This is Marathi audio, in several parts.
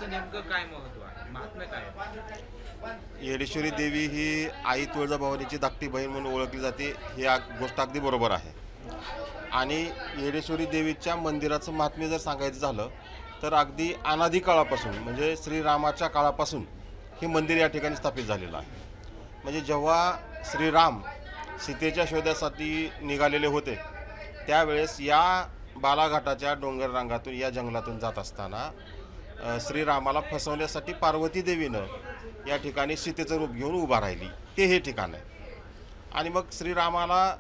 याचं नेमकं काय महत्व आहे, महात्म्य काय आहे? येडेश्वरी देवी ही आई तुळजाभवानीची धाकटी बहीण म्हणून ओळखली जाते, ही गोष्ट अगदी बरोबर आहे. आणि येडेश्वरी देवीच्या मंदिराचं महात्म्य जर सांगायचं झालं तर अगदी अनादी काळापासून म्हणजे श्रीरामाच्या काळापासून हे मंदिर या ठिकाणी स्थापित झालेलं आहे. म्हणजे जेव्हा श्रीराम सीतेच्या शोधासाठी निघालेले होते त्यावेळेस या बालाघाटाच्या डोंगर रांगातून या जंगलातून जात असताना श्रीरामाला फसवण्यासाठी पार्वती देवीनं या ठिकाणी सीतेचं रूप घेऊन उभा राहिली, ते हे ठिकाण आहे. आणि मग श्रीरामाला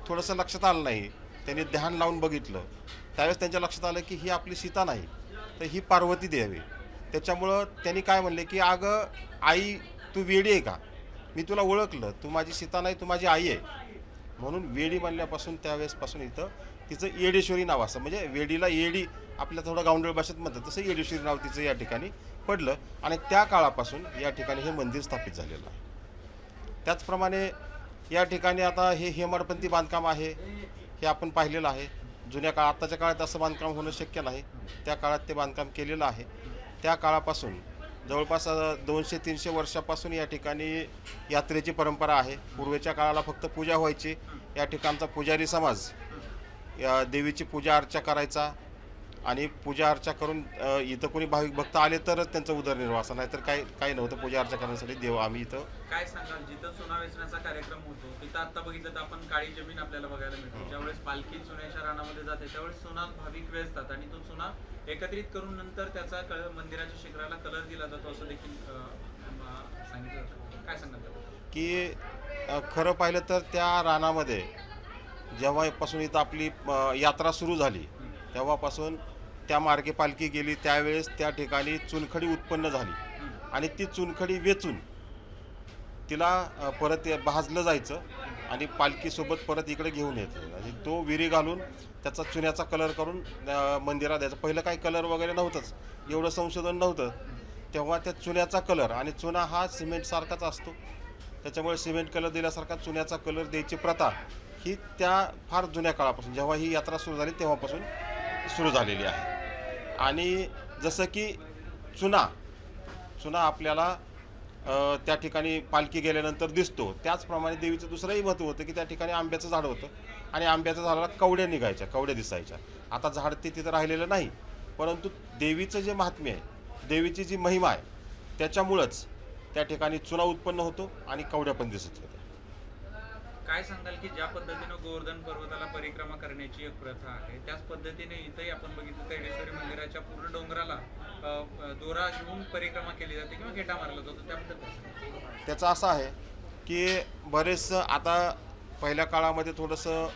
थोडंसं लक्षात आलं नाही, त्यांनी ध्यान लावून बघितलं, त्यावेळेस त्यांच्या लक्षात आलं की ही आपली सीता नाही तर ही पार्वती देवी. त्याच्यामुळं त्यांनी काय म्हणले की अगं आई तू वेडी आहे का, मी तुला ओळखलं, तू माझी सीता नाही तू माझी आई आहे. म्हणून वेडी म्हणल्यापासून त्यावेळेसपासून इथं तिचं येडेश्वरी नाव असं, म्हणजे वेडीला येडी आपल्या थोडं गावंढळ भाषेत म्हणतात तसं येडेश्वरी नाव तिचं या ठिकाणी पडलं आणि त्या काळापासून या ठिकाणी हे मंदिर स्थापित झालेलं आहे. त्याचप्रमाणे या ठिकाणी आता हे हेमाडपंथी बांधकाम आहे, हे आपण पाहिलेलं आहे. जुन्या काळात आत्ताच्या काळात असं बांधकाम होणं शक्य नाही, त्या काळात ते बांधकाम केलेलं आहे. त्या काळापासून जवळपास 200-300 वर्षापासून या ठिकाणी यात्रेची परंपरा आहे. पूर्वीच्या काळाला फक्त पूजा व्हायची, या ठिकाणचा पुजारी समाज या देवीची पूजा अर्चा करायचा आणि पूजा अर्चा करून इथं कोणी भाविक भक्त आले तरच त्यांचा उदरनिर्वाह असा, नाही तर काही नव्हतं. पूजा अर्चा करण्यासाठी देव आम्ही इथं. काय सांगाल, जिथं चुना वेचण्याचा कार्यक्रम होतो तिथं आता बघितलं तर आपण काळी जमीन आपल्याला बघायला मिळते. ज्यावेळेस पालखी चुन्याच्या रानामध्ये जाते त्यावेळेस चुना भाविक वेचतात आणि तो चुना एकत्रित करून नंतर त्याचा मंदिराच्या शिखराला कलर दिला जातो असं देखील सांगितलं जातं. काय सांगाल की खरं पाहिलं तर त्या रानामध्ये जेव्हापासून इथं आपली यात्रा सुरू झाली तेव्हापासून त्या मार्गे पालखी गेली त्यावेळेस त्या ठिकाणी चुनखडी उत्पन्न झाली आणि ती चुनखडी वेचून तिला परत भाजलं जायचं आणि पालखीसोबत परत इकडे घेऊन यायचं आणि तो विरी घालून त्याचा चुन्याचा कलर करून मंदिरात द्यायचा. पहिलं काही कलर वगैरे नव्हतंच, एवढं संशोधन नव्हतं, तेव्हा त्या चुन्याचा कलर, आणि चुना हा सिमेंटसारखाच असतो त्याच्यामुळे सिमेंट कलर दिल्यासारखा चुन्याचा कलर द्यायची प्रथा ही त्या फार जुन्या काळापासून जेव्हा ही यात्रा सुरू झाली तेव्हापासून सुरू झालेली आहे. आणि जसं की चुना आपल्याला त्या ठिकाणी पालखी गेल्यानंतर दिसतो, त्याचप्रमाणे देवीचं दुसरंही महत्त्व होतं की त्या ठिकाणी आंब्याचं झाड होतं आणि आंब्याच्या झाडाला कवड्या निघायच्या, कवड्या दिसायच्या. आता झाड ते तिथं राहिलेलं नाही, परंतु देवीचं जे महात्म्य आहे, देवीची जी महिमा आहे त्याच्यामुळंच त्या ठिकाणी चुना उत्पन्न होतो आणि कवड्या पण दिसत होत्या. काय सांगाल की ज्या पद्धतीनं गोवर्धन पर्वताला परिक्रमा करण्याची एक प्रथा आहे त्याच पद्धतीने इथंही आपण बघितलं तर येडेश्वरी मंदिराच्या पूर्ण डोंगराला दोरा घेऊन परिक्रमा केली जाते किंवा गेटा मारला जातो, त्याबद्दल त्याचं असं आहे की बरेचसं आता पहिल्या काळामध्ये थोडंसं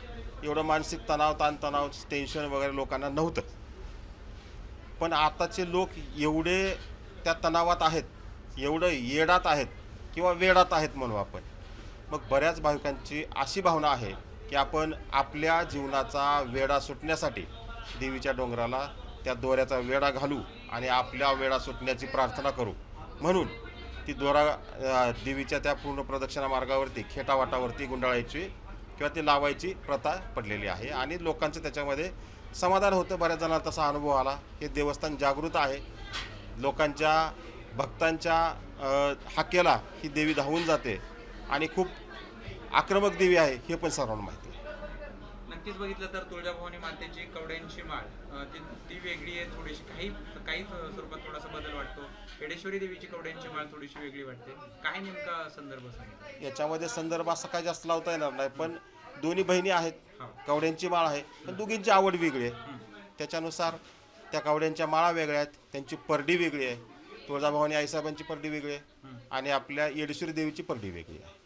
एवढं मानसिक ताणतणाव टेन्शन वगैरे लोकांना नव्हतं, पण आताचे लोक एवढे त्या तणावात आहेत, एवढं येडात आहेत किंवा वेडात आहेत म्हणू आपण. मग बऱ्याच भाविकांची अशी भावना आहे की आपण आपल्या जीवनाचा वेडा सुटण्यासाठी देवीच्या डोंगराला त्या दोऱ्याचा वेडा घालू आणि आपल्या वेडा सुटण्याची प्रार्थना करू, म्हणून ती दोरा देवीच्या त्या पूर्ण प्रदक्षिणा मार्गावरती खेटावाटावरती गुंडाळायची किंवा ती लावायची प्रथा पडलेली आहे आणि लोकांचं त्याच्यामध्ये समाधान होतं. बऱ्याच जणांना तसा अनुभव आला. हे देवस्थान जागृत आहे, लोकांच्या भक्तांच्या हाकेला ही देवी धावून जाते आणि खूप आक्रमक देवी आहे हे पण सर्वांना माहिती आहे. नक्कीच बघितलं तर तुळजाभवानी मातेची कवड्यांची माळ ती वेगळी आहे, थोडीशी काही स्वरूपात थोडासा बदल वाटतो. येडेश्वरी देवीची कवड्यांची माळ थोडीशी वेगळी वाटते. काय नेमका संदर्भ सांगितला याच्यामध्ये संदर्भ असा काही जास्त लावता येणार नाही, पण दोन्ही बहिणी आहेत, कवड्यांची माळ आहे, पण दोघींची आवड वेगळी आहे, त्याच्यानुसार त्या कवड्यांच्या माळा वेगळ्या आहेत, त्यांची परडी वेगळी आहे. तुळजाभवानी आईसाहेबांची परडी वेगळी आहे आणि आपल्या येडेश्वरी देवीची परडी वेगळी आहे.